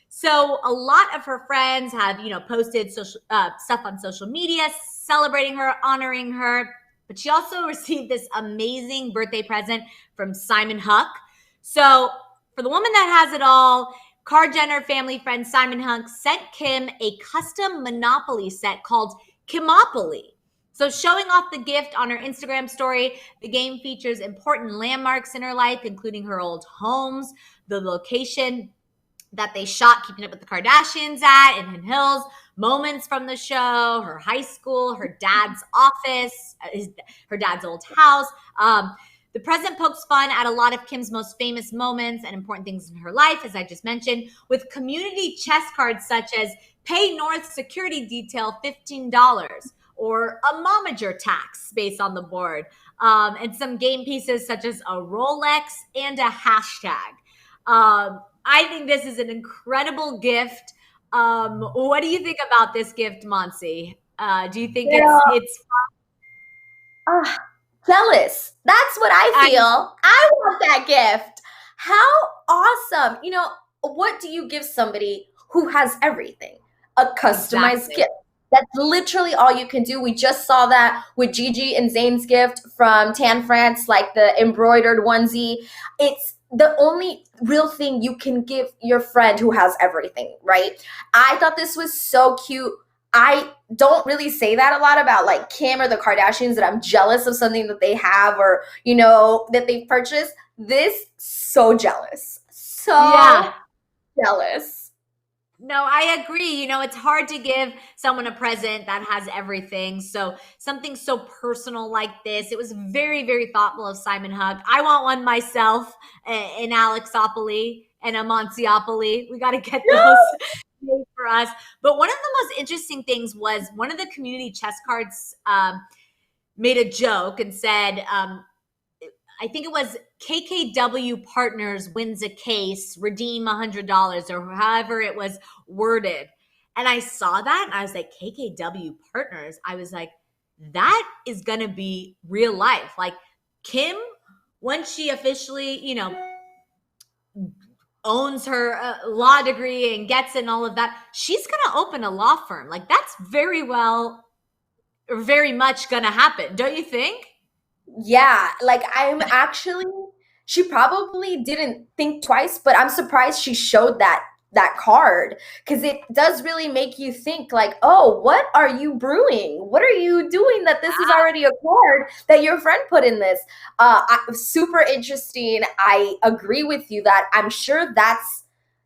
So a lot of her friends have, posted stuff on social media, celebrating her, honoring her. But she also received this amazing birthday present from Simon Huck. So for the woman that has it all, Kar Jenner family friend Simon Huck sent Kim a custom Monopoly set called Kimopoly. So showing off the gift on her Instagram story, the game features important landmarks in her life, including her old homes, the location that they shot Keeping Up with the Kardashians at in Hidden Hills, moments from the show, her high school, her dad's office, her dad's old house. The present pokes fun at a lot of Kim's most famous moments and important things in her life, as I just mentioned, with community chest cards such as Pay North Security Detail $15 or a momager tax based on the board, and some game pieces such as a Rolex and a hashtag. I think this is an incredible gift. What do you think about this gift, Monsi? Do you think it's jealous? That's what I feel. I want that gift. How awesome. What do you give somebody who has everything? A customized gift. That's literally all you can do. We just saw that with Gigi and Zayn's gift from Tan France, like the embroidered onesie. It's the only real thing you can give your friend who has everything, right? I thought this was so cute. I don't really say that a lot about like Kim or the Kardashians, that I'm jealous of something that they have or, that they've purchased. This, so jealous. So jealous. No, I agree. It's hard to give someone a present that has everything. So something so personal like this, it was very, very thoughtful of Simon Hug. I want one myself, an Alexopoly and a Monsiopoly. We got to get those made for us. But one of the most interesting things was one of the community chess cards made a joke and said, I think it was KKW Partners wins a case, redeem $100 or however it was worded. And I saw that and I was like, KKW Partners. I was like, that is going to be real life. Like Kim, once she officially, owns her law degree and gets it and all of that, she's going to open a law firm. Like that's very much going to happen. Don't you think? Yeah, like she probably didn't think twice, but I'm surprised she showed that card because it does really make you think like, oh, what are you brewing? What are you doing that this is already a card that your friend put in this? Super interesting. I agree with you that I'm sure that's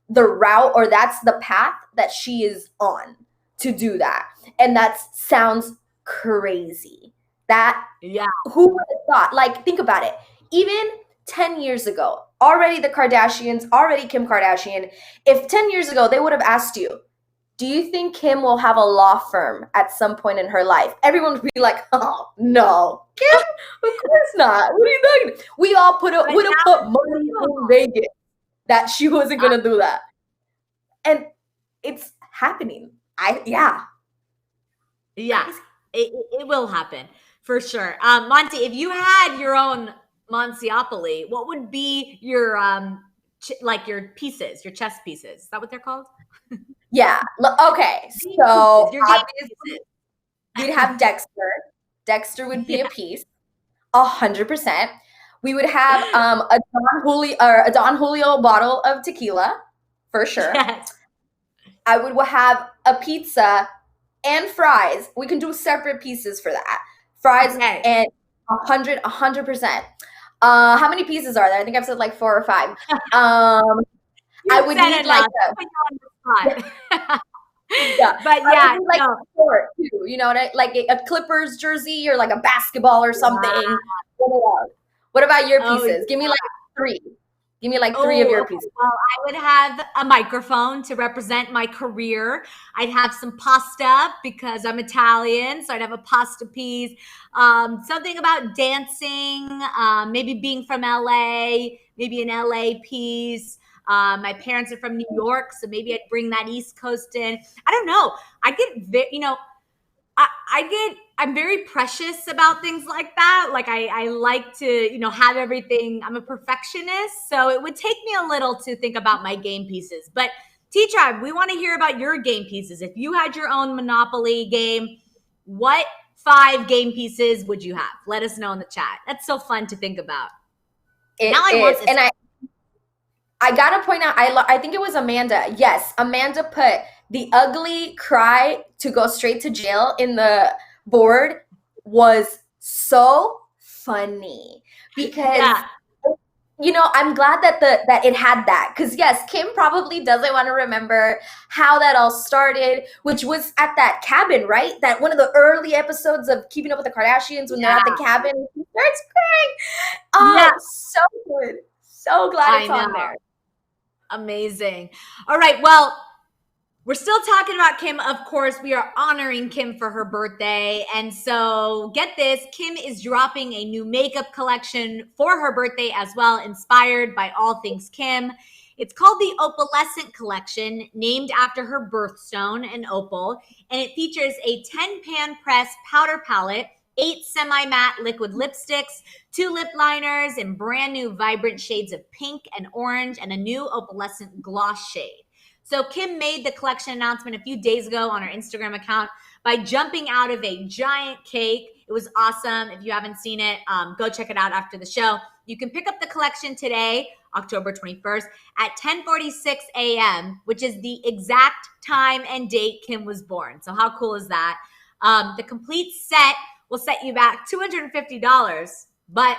the route or that's the path that she is on to do that. And that sounds crazy. That Yeah. Who would have thought? Like, think about it. Even 10 years ago, already the Kardashians, already Kim Kardashian, if 10 years ago they would have asked you, do you think Kim will have a law firm at some point in her life? Everyone would be like, oh, no. Kim? Of course not. What are you doing? We all would have put money in Vegas that she wasn't going to do that. And it's happening. Yeah. It will happen. For sure. Monty, if you had your own Monsiopoly, what would be your your pieces, your chess pieces? Is that what they're called? Yeah. Okay. So obviously we'd have Dexter. Dexter would be a piece, 100%. We would have a Don Julio bottle of tequila, for sure. Yes. I would have a pizza and fries. We can do separate pieces for that. Fries and 100%. How many pieces are there? I think I've said like 4 or 5. I would need like yeah. But yeah, like a sport too. You know, like a Clippers jersey or like a basketball or something. Wow. What about your pieces? Give me like 3. Give me like 3 of your pieces. Well, I would have a microphone to represent my career. I'd have some pasta because I'm Italian, so I'd have a pasta piece. Something about dancing, maybe being from LA, maybe an LA piece. My parents are from New York, so maybe I'd bring that East Coast in. I don't know. I'm very precious about things like that. Like I like to, have everything. I'm a perfectionist. So it would take me a little to think about my game pieces. But T-Tribe, we want to hear about your game pieces. If you had your own Monopoly game, what 5 game pieces would you have? Let us know in the chat. That's so fun to think about. I gotta point out, I think it was Amanda. Yes, Amanda put the ugly cry to go straight to jail in the board was so funny because I'm glad that it had that because yes, Kim probably doesn't want to remember how that all started, which was at that cabin, right? That one of the early episodes of Keeping Up with the Kardashians when they're at the cabin, she starts crying. Oh, so good. So glad it's on there. Amazing. All right. Well, we're still talking about Kim. Of course, we are honoring Kim for her birthday. And so get this, Kim is dropping a new makeup collection for her birthday as well, inspired by all things Kim. It's called the Opalescent Collection, named after her birthstone, an opal. And it features a 10-pan press powder palette, 8 semi-matte liquid lipsticks, 2 lip liners, and brand new vibrant shades of pink and orange, and a new opalescent gloss shade. So Kim made the collection announcement a few days ago on her Instagram account by jumping out of a giant cake. It was awesome. If you haven't seen it, go check it out after the show. You can pick up the collection today, October 21st, at 10:46 a.m., which is the exact time and date Kim was born. So how cool is that? The complete set will set you back $250, but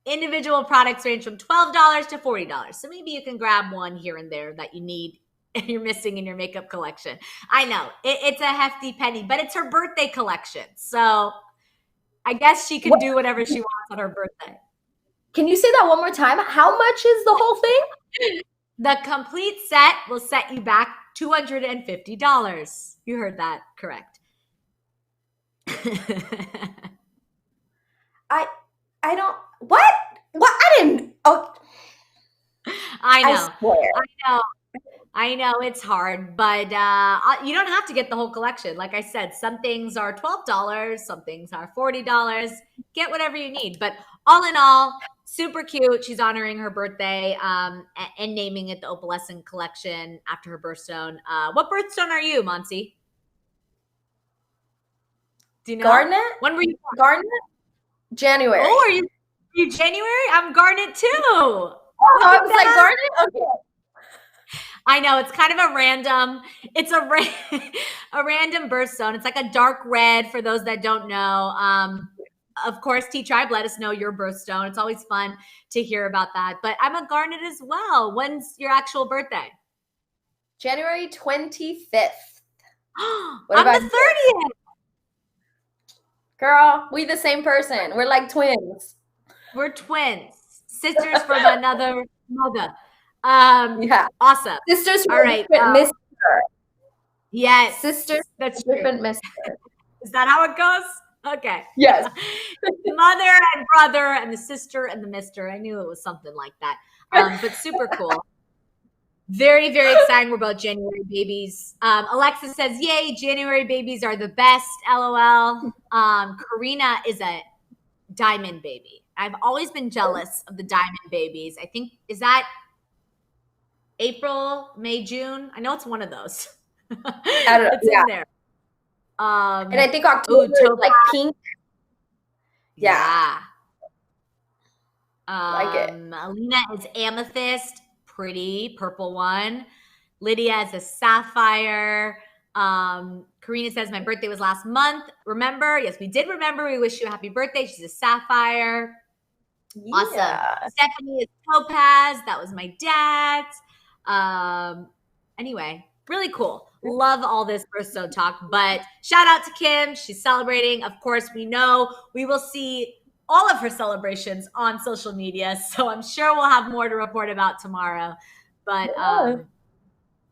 individual products range from $12 to $40. So maybe you can grab one here and there that you need you're missing in your makeup collection. I know it's a hefty penny, but it's her birthday collection. So I guess she can do whatever she wants on her birthday. Can you say that one more time? How much is the whole thing? The complete set will set you back $250. You heard that correct. I don't, what? What? I didn't, oh. I know. I swear. I know it's hard, but you don't have to get the whole collection. Like I said, some things are $12, some things are $40. Get whatever you need. But all in all, super cute. She's honoring her birthday and naming it the Opalescent Collection after her birthstone. What birthstone are you, Monsi? Do you know? Garnet? When were you born? Garnet? January. Oh, are you January? I'm Garnet too. Oh, I was like, Garnet? Okay. I know it's kind of a random. It's a random birthstone. It's like a dark red for those that don't know. Of course, T-Tribe, let us know your birthstone. It's always fun to hear about that. But I'm a Garnet as well. When's your actual birthday? January 25th. I'm the 30th. Girl, we the same person. We're like twins. We're twins. Sisters from another mother. Yeah. Awesome. Sisters from all right. Mister. Yes. Sisters. That's different Mister. Is that how it goes? Okay. Yes. The mother and brother and the sister and the mister. I knew it was something like that. But super cool. Very, very exciting. We're both January babies. Alexa says, yay, January babies are the best, LOL. Karina is a diamond baby. I've always been jealous of the diamond babies. I think, is that April, May, June? I know it's one of those. I don't know. It's in there. And I think October is like pink. Yeah. Like it. Alina is amethyst. Pretty purple one. Lydia is a sapphire. Karina says my birthday was last month. Remember? Yes, we did remember. We wish you a happy birthday. She's a sapphire. Yeah. Awesome. Stephanie is topaz. That was my dad's. Anyway, really cool. Love all this birthstone talk. But shout out to Kim. She's celebrating. Of course, we know we will see all of her celebrations on social media. So I'm sure we'll have more to report about tomorrow. But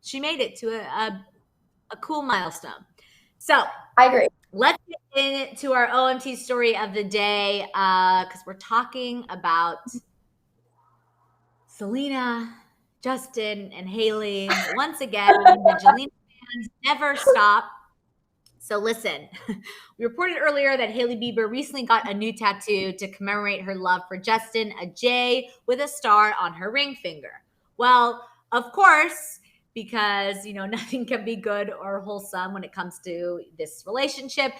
she made it to a cool milestone. So I agree. Let's get into our OMT story of the day because we're talking about Selena, Justin, and Hailey. Once again, the Jelena fans never stop. So listen, we reported earlier that Hailey Bieber recently got a new tattoo to commemorate her love for Justin, a J with a star on her ring finger. Well, of course, because, nothing can be good or wholesome when it comes to this relationship,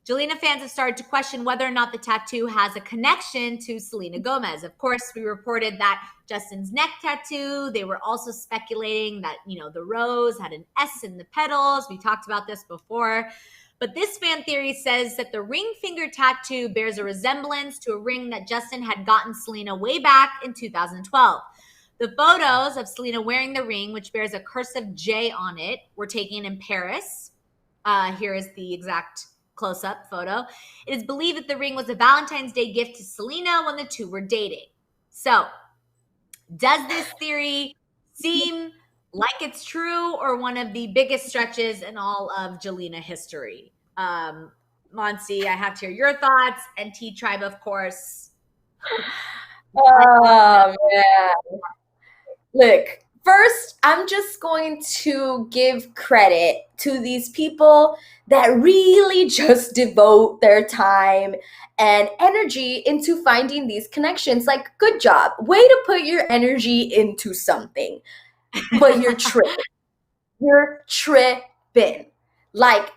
Jelena fans have started to question whether or not the tattoo has a connection to Selena Gomez. Of course, we reported that Justin's neck tattoo, they were also speculating that, the rose had an S in the petals. We talked about this before. But this fan theory says that the ring finger tattoo bears a resemblance to a ring that Justin had gotten Selena way back in 2012. The photos of Selena wearing the ring, which bears a cursive J on it, were taken in Paris. Here is the exact close-up photo. It is believed that the ring was a Valentine's Day gift to Selena when the two were dating. So, does this theory seem like it's true or one of the biggest stretches in all of Jelena history? Monsi, I have to hear your thoughts, and T-Tribe, of course. Oh, man. Look, first, I'm just going to give credit to these people that really just devote their time and energy into finding these connections. Like, good job. Way to put your energy into something. But you're tripping. You're tripping. Like,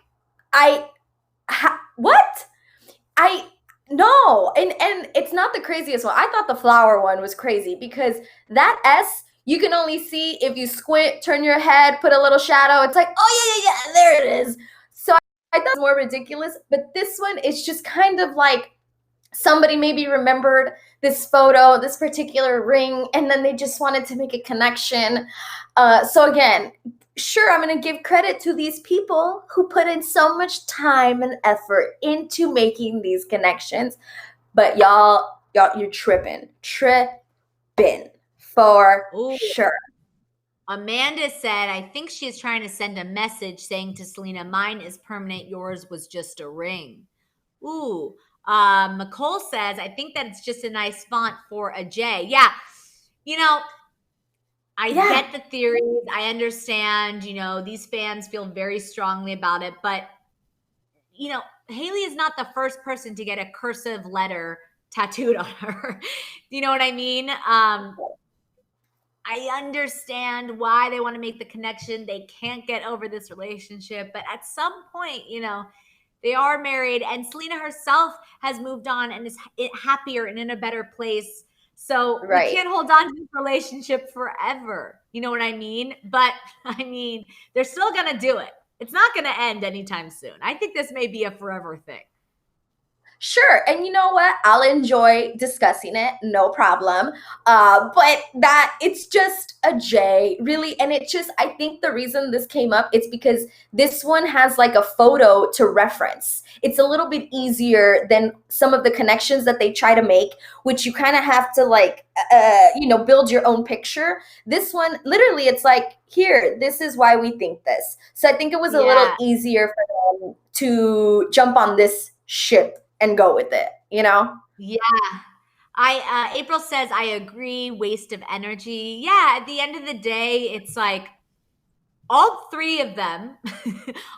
what? No. And it's not the craziest one. I thought the flower one was crazy because that S, you can only see if you squint, turn your head, put a little shadow. It's like, oh, yeah, there it is. So I thought it was more ridiculous. But this one is just kind of like somebody maybe remembered this photo, this particular ring, and then they just wanted to make a connection. So again, sure, I'm going to give credit to these people who put in so much time and effort into making these connections. But y'all, you're tripping for Ooh. sure. Amanda said, I think she is trying to send a message saying to Selena, mine is permanent, yours was just a ring. Ooh. McCole says, I think that it's just a nice font for a J. Yeah. You know, I Yeah. get the theories. I understand, you know, these fans feel very strongly about it, but you know, Hailey is not the first person to get a cursive letter tattooed on her. You know what I mean? I understand why they want to make the connection. They can't get over this relationship, but at some point, you know, they are married, and Selena herself has moved on and is happier and in a better place. So we Right. can't hold on to this relationship forever. You know what I mean? But I mean, they're still going to do it. It's not going to end anytime soon. I think this may be a forever thing. Sure. And you know what? I'll enjoy discussing it. No problem. But that it's just a J, really. And it just, I think the reason this came up, it's because this one has like a photo to reference. It's a little bit easier than some of the connections that they try to make, which you kind of have to like, build your own picture. This one, literally, it's like, here, this is why we think this. So I think it was a little easier for them to jump on this ship and go with it, you know? Yeah. April says, I agree, waste of energy. Yeah, at the end of the day, it's like all three of them,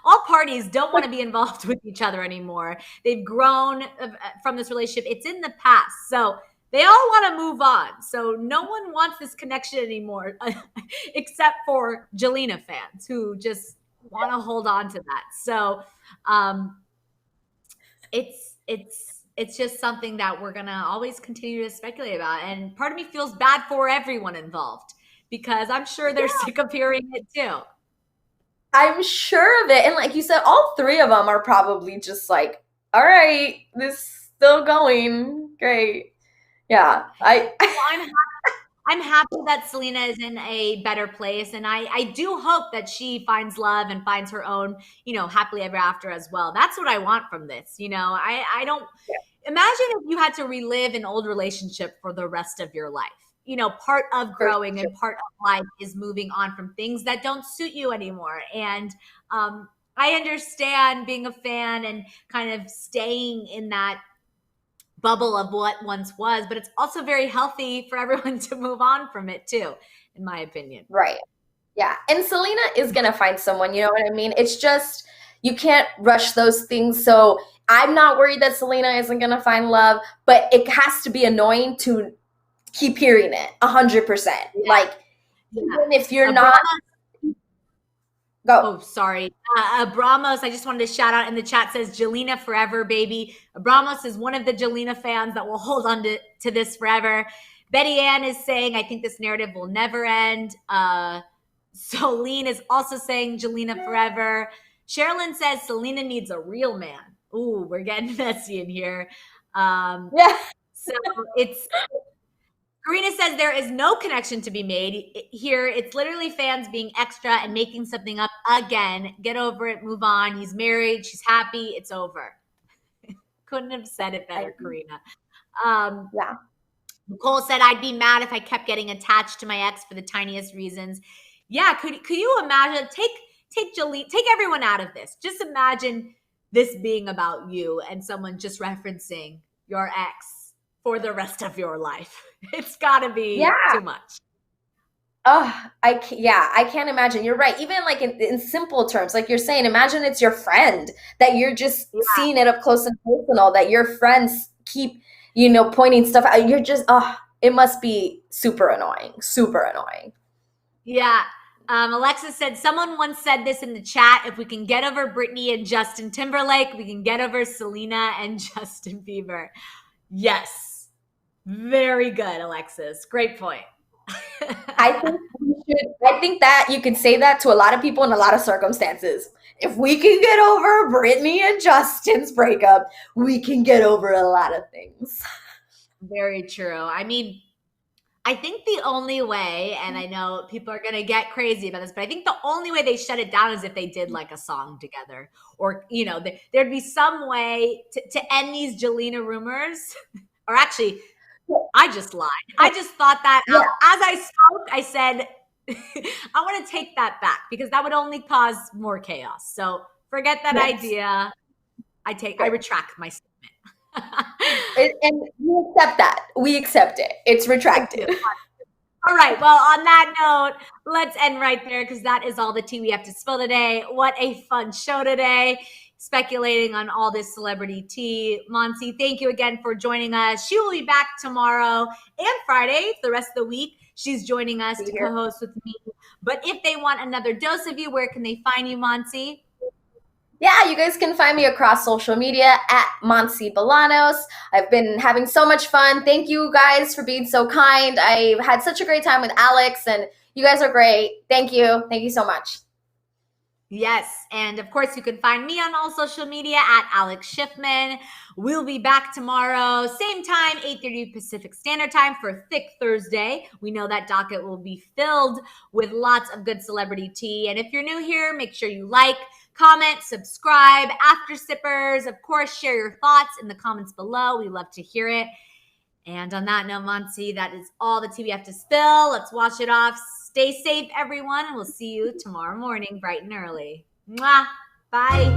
all parties don't want to be involved with each other anymore. They've grown from this relationship. It's in the past. So they all want to move on. So no one wants this connection anymore, except for Jelena fans who just want to hold on to that. So it's just something that we're going to always continue to speculate about. And part of me feels bad for everyone involved because I'm sure they're sick of hearing it too. I'm sure of it. And like you said, all three of them are probably just like, all right, this is still going. Great. Yeah. I'm happy that Selena is in a better place. And I do hope that she finds love and finds her own, you know, happily ever after as well. That's what I want from this. You know, I don't imagine if you had to relive an old relationship for the rest of your life. You know, part of growing and part of life is moving on from things that don't suit you anymore. And I understand being a fan and kind of staying in that bubble of what once was, but it's also very healthy for everyone to move on from it too, in my opinion. Right. Yeah. And Selena is going to find someone, you know what I mean? It's just, you can't rush those things. So I'm not worried that Selena isn't going to find love, but it has to be annoying to keep hearing it 100%. Yeah. Like, even if you're not. Go. Oh, sorry. Abramos, I just wanted to shout out in the chat, says Jelena forever, baby. Abramos is one of the Jelena fans that will hold on to this forever. Betty Ann is saying, I think this narrative will never end. Solene is also saying Jelena forever. Sherilyn says Selena needs a real man. Ooh, we're getting messy in here. Yeah. So it's Karina says there is no connection to be made here. It's literally fans being extra and making something up again. Get over it. Move on. He's married. She's happy. It's over. Couldn't have said it better, Karina. Yeah. Nicole said, I'd be mad if I kept getting attached to my ex for the tiniest reasons. Yeah. Could you imagine? Take everyone out of this. Just imagine this being about you and someone just referencing your ex for the rest of your life. It's got to be too much. Oh, I can't imagine. You're right. Even like in simple terms, like you're saying, imagine it's your friend that you're just seeing it up close and personal, that your friends keep, pointing stuff out. You're just, it must be super annoying. Super annoying. Yeah. Alexis said, someone once said this in the chat, if we can get over Britney and Justin Timberlake, we can get over Selena and Justin Bieber. Yes. Very good, Alexis. Great point. I think that you can say that to a lot of people in a lot of circumstances. If we can get over Britney and Justin's breakup, we can get over a lot of things. Very true. I mean, I think the only way, and I know people are going to get crazy about this, but I think the only way they shut it down is if they did like a song together, or, you know, there'd be some way to end these Jelena rumors. Or actually, I just lied. I just thought that Yeah. out. As I spoke, I said, I want to take that back because that would only cause more chaos. So forget that idea. I retract my statement. And we accept that. We accept it. It's retracted. All right. Well, on that note, let's end right there because that is all the tea we have to spill today. What a fun show today. Speculating on all this celebrity tea. Monsi, thank you again for joining us. She will be back tomorrow and Friday for the rest of the week. She's joining us to co-host with me. But if they want another dose of you, where can they find you, Monsi? Yeah, you guys can find me across social media at Monsi Bolanos. I've been having so much fun. Thank you guys for being so kind. I've had such a great time with Alex, and you guys are great. Thank you. Thank you so much. Yes. And of course, you can find me on all social media at Alex Schiffman. We'll be back tomorrow, same time, 8:30 Pacific Standard Time for Thick Thursday. We know that docket will be filled with lots of good celebrity tea. And if you're new here, make sure you like, comment, subscribe. After Sippers, of course, share your thoughts in the comments below. We love to hear it. And on that note, Monsi, that is all the tea we have to spill. Let's wash it off. Stay safe, everyone, and we'll see you tomorrow morning, bright and early. Mwah! Bye.